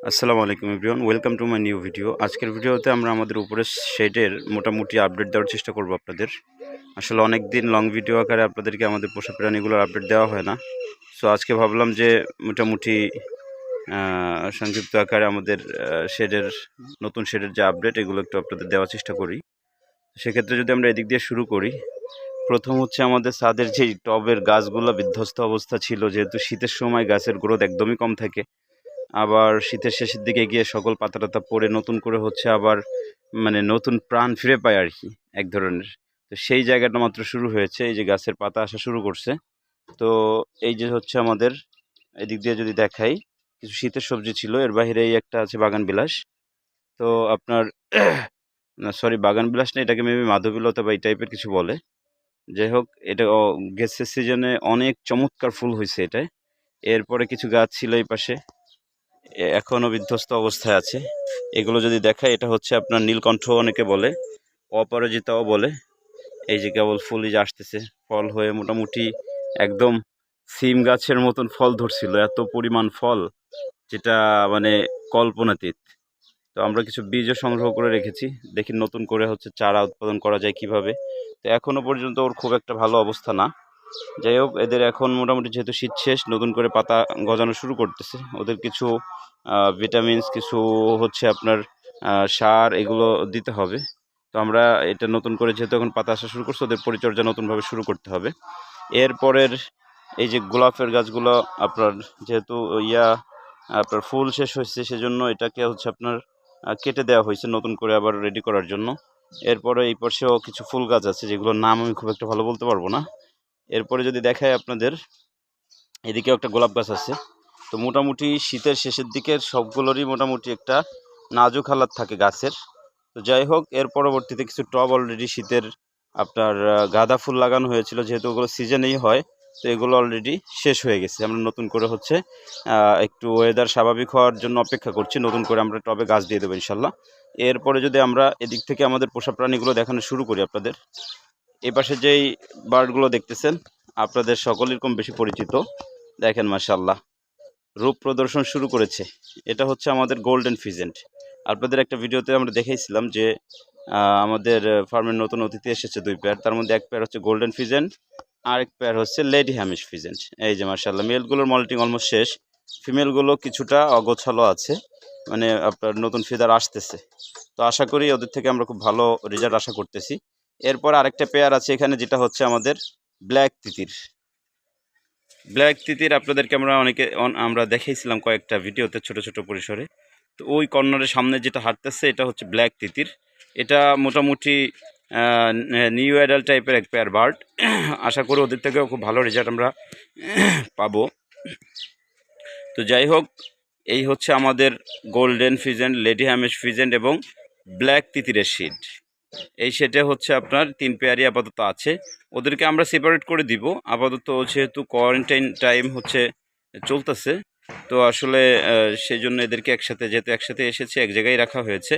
আসসালামু আলাইকুম everyone, welcome to my new video. আজকের ভিডিওতে আমরা আমাদের উপরের শেডের মোটামুটি আপডেট দেওয়ার চেষ্টা করব আপনাদের। আসলে অনেক দিন লং ভিডিও আকারে আপনাদেরকে আমাদের পোষা প্রাণীগুলোর আপডেট দেওয়া হয় না। সো আজকে ভাবলাম যে মোটামুটি সংক্ষিপ্ত আকারে আমাদের শেডের নতুন শেডের যে আপডেট এগুলো একটু আপনাদের দেওয়ার চেষ্টা করি। সেক্ষেত্রে যদি আমরা এদিক দিয়ে শুরু করি, প্রথম হচ্ছে আমাদের ছাদের যেই টবের গাছগুলো বিধ্বস্ত অবস্থা ছিল, যেহেতু শীতের সময় গাছের গ্রোথ একদমই কম থাকে। আবার শীতের শেষের দিকে গিয়ে সকল পাতা টাতা পড়ে নতুন করে হচ্ছে আবার নতুন প্রাণ ফিরে পায় আর কি, এক ধরনের। তো সেই জায়গাটা মাত্র শুরু হয়েছে, এই যে গাছের পাতা আসা শুরু করছে। তো এই যে হচ্ছে আমাদের এদিক দিয়ে যদি দেখাই, কিছু শীতের সবজি ছিল, এর বাইরে এই একটা আছে বাগান বিলাস। তো আপনার না সরি, বাগান বিলাস না, এটাকে মেবি মাধবীলতা বা এই টাইপের কিছু বলে। যাই হোক, এটা গ্যাসের সিজনে অনেক চমৎকার ফুল হয়েছে এটায়। এরপরে কিছু গাছ ছিল এই পাশে, এখনও বিধ্বস্ত অবস্থায় আছে। এগুলো যদি দেখায়, এটা হচ্ছে আপনার নীলকণ্ঠ অনেকে বলে, অপরাজিতাও বলে। এই যে কেবল ফুলই যে আসতেছে, ফল হয়ে মোটামুটি একদম সিম গাছের মতন ফল ধরছিল, এত পরিমাণ ফল, যেটা মানে কল্পনাতীত। তো আমরা কিছু বীজও সংগ্রহ করে রেখেছি, দেখি নতুন করে হচ্ছে চারা উৎপাদন করা যায় কিভাবে। তো এখনো পর্যন্ত ওর খুব একটা ভালো অবস্থা না। যাই হোক, এদের এখন মোটামুটি যেহেতু শীত শেষ, নতুন করে পাতা গজানো শুরু করতেছে। ওদের কিছু ভিটামিনস, কিছু হচ্ছে আপনার সার, এগুলো দিতে হবে। তো আমরা এটা নতুন করে যেহেতু এখন পাতা আসা শুরু করছে, ওদের পরিচর্যা নতুনভাবে শুরু করতে হবে। এরপরের এই যে গোলাপের গাছগুলো, আপনার যেহেতু আপনার ফুল শেষ হয়েছে, সেজন্য এটাকে হচ্ছে আপনার কেটে দেওয়া হয়েছে নতুন করে আবার রেডি করার জন্য। এরপরে এই পাশেও কিছু ফুল গাছ আছে, যেগুলোর নাম আমি খুব একটা ভালো বলতে পারবো না। এরপরে যদি দেখায় আপনাদের, এদিকেও একটা গোলাপ গাছ আছে। তো মোটামুটি শীতের শেষের দিকের সবগুলোরই মোটামুটি একটা নাজুক হালাত থাকে গাছের। তো যাই হোক, এর পরবর্তীতে কিছু টব অলরেডি শীতের আপনার গাঁদা ফুল লাগানো হয়েছিল, যেহেতু ওগুলো সিজনেই হয়। তো এগুলো অলরেডি শেষ হয়ে গেছে। আমরা নতুন করে হচ্ছে একটু ওয়েদার স্বাভাবিক হওয়ার জন্য অপেক্ষা করছি, নতুন করে আমরা টবে গাছ দিয়ে দেবো ইনশাল্লাহ। এরপরে যদি আমরা এদিক থেকে আমাদের পোষা প্রাণীগুলো দেখানো শুরু করি আপনাদের, এই পাশে যেই বার্ডগুলো দেখতেছেন, আপনাদের সকলের কম বেশি পরিচিত। দেখেন মাশাআল্লাহ, রূপ প্রদর্শন শুরু করেছে। এটা হচ্ছে আমাদের গোল্ডেন ফিজেন্ট। আপনাদের একটা ভিডিওতে আমরা দেখাইছিলাম যে আমাদের ফার্মের নতুন অতিথি এসেছে 2 পেয়ার, তার মধ্যে এক পেয়ার হচ্ছে গোল্ডেন ফিজেন্ট, আরেক পেয়ার হচ্ছে লেডি হ্যামিশ ফিজেন্ট। এই যে মাশাআল্লাহ, মেলগুলোর মল্টিং অলমোস্ট শেষ, ফিমেলগুলো কিছুটা অগোছালো আছে, আপনার নতুন ফিদার আসতেছে। তো আশা করি ওদের থেকে আমরা খুব ভালো রেজাল্ট আশা করতেছি। এরপর আরেকটা পেয়ার আছে এখানে, যেটা হচ্ছে আমাদের ব্ল্যাক তিতির। ব্ল্যাক তিতির আপনাদেরকে আমরা দেখাইছিলাম কয়েকটা ভিডিওতে ছোট ছোট পরিসরে। তো ওই কর্নারের সামনে যেটা হাঁটতেছে, এটা হচ্ছে ব্ল্যাক তিতির। এটা মোটামুটি নিউ অ্যাডাল্ট টাইপের এক পেয়ার বার্ড। আশা করি ওদের থেকেও খুব ভালো রেজাল্ট আমরা পাবো। তো যাই হোক, এই হচ্ছে আমাদের golden pheasant, lady Hemis pheasant এবং ব্ল্যাক তিতিরের শিড। এই সেটে হচ্ছে আপনার 3 পেয়ারই আপাতত আছে। ওদেরকে আমরা সেপারেট করে দিব আপাতত, যেহেতু কোয়ারেন্টাইন টাইম হচ্ছে চলতেছে। তো আসলে সেই জন্য এদেরকে একসাথে, যেহেতু একসাথে এসেছে, এক জায়গায় রাখা হয়েছে।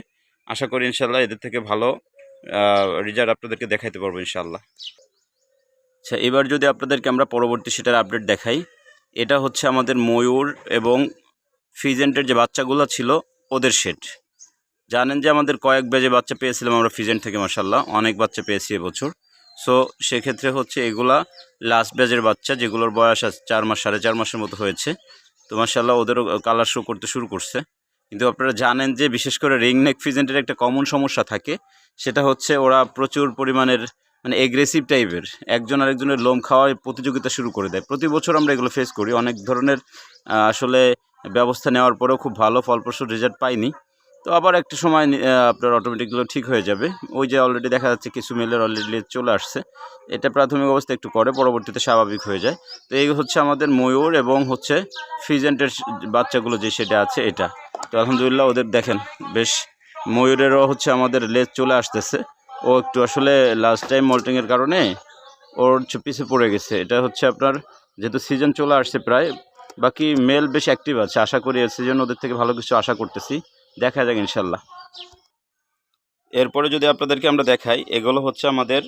আশা করি ইনশাল্লাহ এদের থেকে ভালো রেজাল্ট আপনাদেরকে দেখাইতে পারবো ইনশাল্লাহ। আচ্ছা, এবার যদি আপনাদেরকে আমরা পরবর্তী সেটার আপডেট দেখাই, এটা হচ্ছে আমাদের ময়ূর এবং ফিজেন্টের যে বাচ্চাগুলো ছিল ওদের সেট। জানেন যে আমাদের কয়েক ব্যাচে বাচ্চা পেয়েছিলাম আমরা ফিজেন্ট থেকে, মাশাআল্লাহ অনেক বাচ্চা পেয়েছি এবছর। সো সেক্ষেত্রে হচ্ছে এগুলা লাস্ট ব্যাচের বাচ্চা, যেগুলোর বয়স আছে 4 মাস, 4.5 মাসের মতো হয়েছে। তো মাশাআল্লাহ ওদেরও কালার শো করতে শুরু করছে। কিন্তু আপনারা জানেন যে বিশেষ করে রিংনেক ফিজেন্টের একটা কমন সমস্যা থাকে, সেটা হচ্ছে ওরা প্রচুর পরিমাণের এগ্রেসিভ টাইপের, একজন আরেকজনের লোম খাওয়ায় প্রতিযোগিতা শুরু করে দেয়। প্রতি বছর আমরা এগুলো ফেস করি, অনেক ধরনের আসলে ব্যবস্থা নেওয়ার পরেও খুব ভালো ফলপ্রসূ রেজাল্ট পাইনি। তো আবার একটা সময় আপনার অটোমেটিকগুলো ঠিক হয়ে যাবে। ওই যে অলরেডি দেখা যাচ্ছে কিছু মেলের অলরেডি চলে আসছে। এটা প্রাথমিক অবস্থা একটু করে, পরবর্তীতে স্বাভাবিক হয়ে যায়। তো এই হচ্ছে আমাদের ময়ূর এবং হচ্ছে ফিজেন্টের বাচ্চাগুলো যে সেটা আছে এটা। তো আলহামদুলিল্লাহ ওদের দেখেন বেশ, ময়ূরেরও হচ্ছে আমাদের লেজ চলে আসতেছে। ও একটু আসলে লাস্ট টাইম মল্টিংয়ের কারণে ওর পিছে পড়ে গেছে। এটা হচ্ছে আপনার, যেহেতু সিজন চলে আসছে প্রায়, বাকি মেল বেশ অ্যাক্টিভ আছে। আশা করি এর সিজন ওদের থেকে ভালো কিছু আশা করতেছি, দেখা যাক ইনশাল্লাহ। এরপরে যদি আপনাদেরকে আমরা দেখাই, এগুলো হচ্ছে আমাদের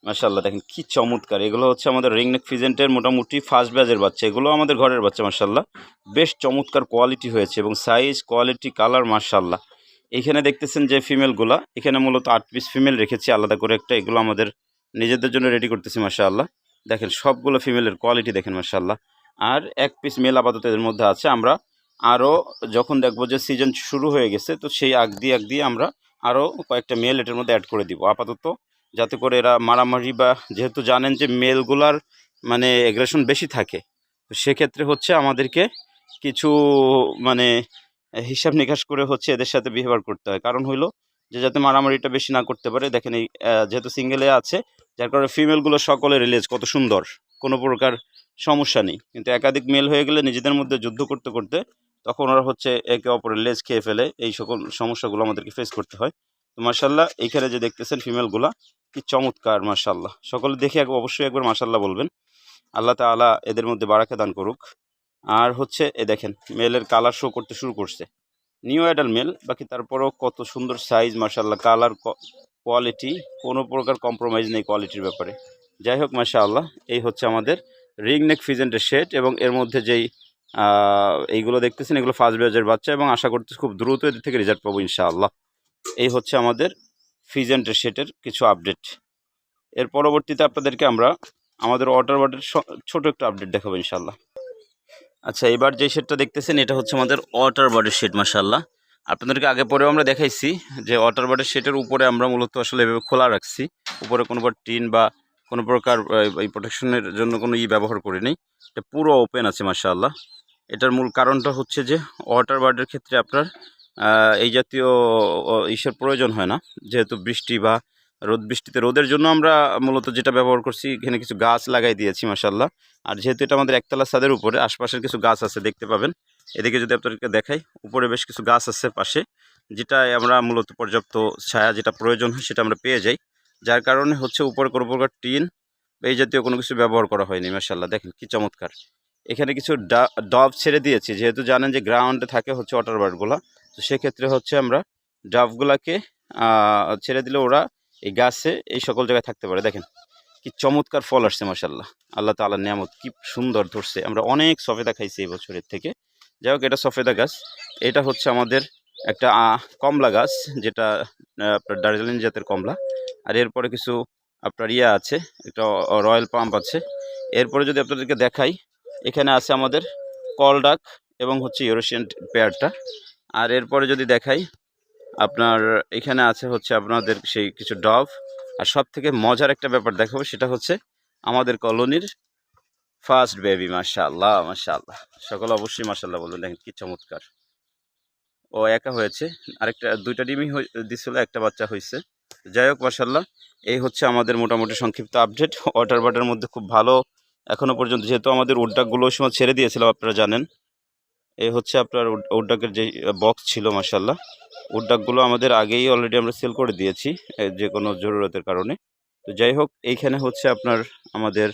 মাশাআল্লাহ দেখেন কি চমৎকার। এগুলো হচ্ছে আমাদের রিংনেক ফিজেন্টের মোটামুটি ফার্স্ট ব্যাচের বাচ্চা। এগুলো আমাদের ঘরের বাচ্চা মাশাআল্লাহ। বেশ চমৎকার কোয়ালিটি হয়েছে এবং সাইজ, কোয়ালিটি, কালার মাশাআল্লাহ। এইখানে দেখতেছেন যে ফিমেলগুলা, এখানে মূলত 8 পিস ফিমেল রেখেছি আলাদা করে একটা। এগুলো আমাদের নিজেদের জন্য রেডি করতেছি মাশাআল্লাহ। দেখেন সবগুলো ফিমেলের কোয়ালিটি দেখেন মাশাআল্লাহ। আর 1 পিস মেল আপাতত এদের মধ্যে আছে। আমরা আরও যখন দেখব যে সিজন শুরু হয়ে গেছে, তো সেই আগ দিয়ে আমরা আরও কয়েকটা মেল এটার মধ্যে অ্যাড করে দিব আপাতত, যাতে করে এরা মারামারি বা যেহেতু জানেন যে মেলগুলার মানে এগ্রেশন বেশি থাকে, তো সেক্ষেত্রে হচ্ছে আমাদেরকে কিছু মানে হিসাব নিকাশ করে হচ্ছে এদের সাথে বিহেভিয়ার করতে হয়। কারণ হইলো যে যাতে মারামারিটা বেশি না করতে পারে। দেখেন এই যেহেতু সিঙ্গেলে আছে, যার কারণে ফিমেলগুলো সকলের রিলেজ কত সুন্দর, কোনো প্রকার সমস্যা নেই। কিন্তু একাধিক মেল হয়ে গেলে নিজেদের মধ্যে যুদ্ধ করতে করতে তখন ওরা হচ্ছে একে অপরের লেজ খেয়ে ফেলে। এই সকল সমস্যাগুলো আমাদেরকে ফেস করতে হয়। তো মাশাআল্লাহ এইখানে যে দেখতেছেন ফিমেলগুলা কি চমৎকার মাশাআল্লাহ। সকলে দেখে অবশ্যই একবার মাশাআল্লাহ বলবেন। আল্লাহ তাআলা এদের মধ্যে বারাকা দান করুক। আর হচ্ছে এ দেখেন মেলের কালার শো করতে শুরু করছে। নিউ অ্যাডাল্ট মেল, বাকি তারপরেও কত সুন্দর সাইজ মাশাআল্লাহ, কালার, কোয়ালিটি, কোনো প্রকার কম্প্রোমাইজ নেই কোয়ালিটির ব্যাপারে। যাই হোক মাশাআল্লাহ, এই হচ্ছে আমাদের রিংনেক ফিজেন্টের শেড এবং এর মধ্যে যেই এইগুলো দেখতেছেন এগুলো ফার্স্ট ব্যাচের বাচ্চা এবং আশা করতেছি খুব দ্রুত এদের থেকে রেজাল্ট পাবো ইনশাআল্লাহ। এই হচ্ছে আমাদের ফিজেন্টের শেডের কিছু আপডেট। এর পরবর্তীতে আপনাদেরকে আমরা আমাদের ওয়াটার বার্ডের ছোট একটা আপডেট দেখাবো ইনশাআল্লাহ। আচ্ছা, এবার যে শেডটা দেখতেছেন এটা হচ্ছে আমাদের ওয়াটার বার্ডের শেড মাশাআল্লাহ। আপনাদেরকে আগে পরেও আমরা দেখাইছি যে ওয়াটার বার্ডের শেডের উপরে আমরা মূলত আসলে এভাবে খোলা রাখছি। উপরে কোনো টিন বা কোনো প্রকার এই প্রোটেকশনের জন্য কোনো ব্যবহার করি নেই। এটা পুরো ওপেন আছে মাশাআল্লাহ। এটার মূল কারণটা হচ্ছে যে ওয়াটার বার্ডের ক্ষেত্রে আপনার এই জাতীয় ইসের প্রয়োজন হয় না, যেহেতু বৃষ্টি বা বৃষ্টিতে রোদের জন্য আমরা মূলত যেটা ব্যবহার করছি, এখানে কিছু গাছ লাগাই দিয়েছি মাশাআল্লাহ। আর যেহেতু এটা আমাদের একতলা ছাদের উপরে, আশপাশের কিছু গাছ আছে দেখতে পাবেন। এদিকে যদি আপনাদেরকে দেখাই, উপরে বেশ কিছু গাছ আছে পাশে, যেটা আমরা মূলত পর্যাপ্ত ছায়া যেটা প্রয়োজন হয় সেটা আমরা পেয়ে যাই। যার কারণে হচ্ছে উপরে কোনো প্রকার টিন এই জাতীয় কোনো কিছু ব্যবহার করা হয়নি মাশাআল্লাহ। দেখেন কি চমৎকার। এখানে কিছু ডব ছেড়ে দিয়েছি, যেহেতু জানেন যে গ্রাউন্ডে থাকে হচ্ছে ওয়াটার বার্ডগুলো, তো সেক্ষেত্রে হচ্ছে আমরা ডাবগুলাকে ছেড়ে দিলে ওরা এই গাছে এই সকল জায়গায় থাকতে পারে। দেখেন কি চমৎকার ফল আসছে মাশাআল্লাহ। আল্লাহ তাআলার নিয়ামত, কি সুন্দর ধরছে। আমরা অনেক সফেদা খাইছি এই বছরের থেকে। যাই হোক, এটা সফেদা গাছ। এটা হচ্ছে আমাদের একটা কমলা গাছ, যেটা আপনার দার্জিলিং জাতের কমলা। আর এরপরে কিছু আপনার আছে, একটা রয়্যাল পাম্প আছে। এরপরে যদি আপনাদেরকে দেখাই, এখানে আছে আমাদের কলডাক এবং হচ্ছে ইউরেশিয়ান পেয়ারটা। আর এরপরে যদি দেখাই আপনার এখানে আছে হচ্ছে আপনাদের সেই কিছু ডভ। আর সব থেকে মজার একটা ব্যাপার দেখাবো, সেটা হচ্ছে আমাদের কলোনির ফার্স্ট বেবি মাশাআল্লাহ মাশাআল্লাহ। সকলে অবশ্যই মাশাআল্লাহ বলবেন। দেখেন কি চমৎকার। ও একা হয়েছে, আরেকটা দুইটা ডিমই দিছিল, একটা বাচ্চা হয়েছে। যাই হোক মাশাআল্লাহ, এই হচ্ছে আমাদের মোটামুটি সংক্ষিপ্ত আপডেট। ওয়াটার বার্ডের মধ্যে খুব ভালো এখনও পর্যন্ত, যেহেতু আমাদের উডডাকগুলো ওই সময় ছেড়ে দিয়েছিলাম আপনারা জানেন। এই হচ্ছে আপনার উডডাকের যে বক্স ছিল মাশাআল্লাহ, উডডাকগুলো আমাদের আগেই অলরেডি আমরা সেল করে দিয়েছি যে কোনো জরুরতের কারণে। তো যাই হোক, এইখানে হচ্ছে আপনার আমাদের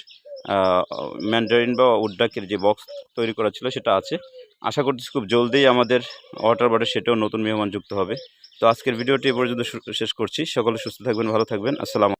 ম্যান্ডারিন বা উডডাকের যে বক্স তৈরি করা ছিল সেটা আছে। আশা করতেছি খুব জলদিই আমাদের ওয়াটার বার্ডে সেটাও নতুন মেহমান যুক্ত হবে। তো আজকের ভিডিওটি এ পর্যন্ত শেষ করছি। সকলে সুস্থ থাকবেন, ভালো থাকবেন। আসসালামু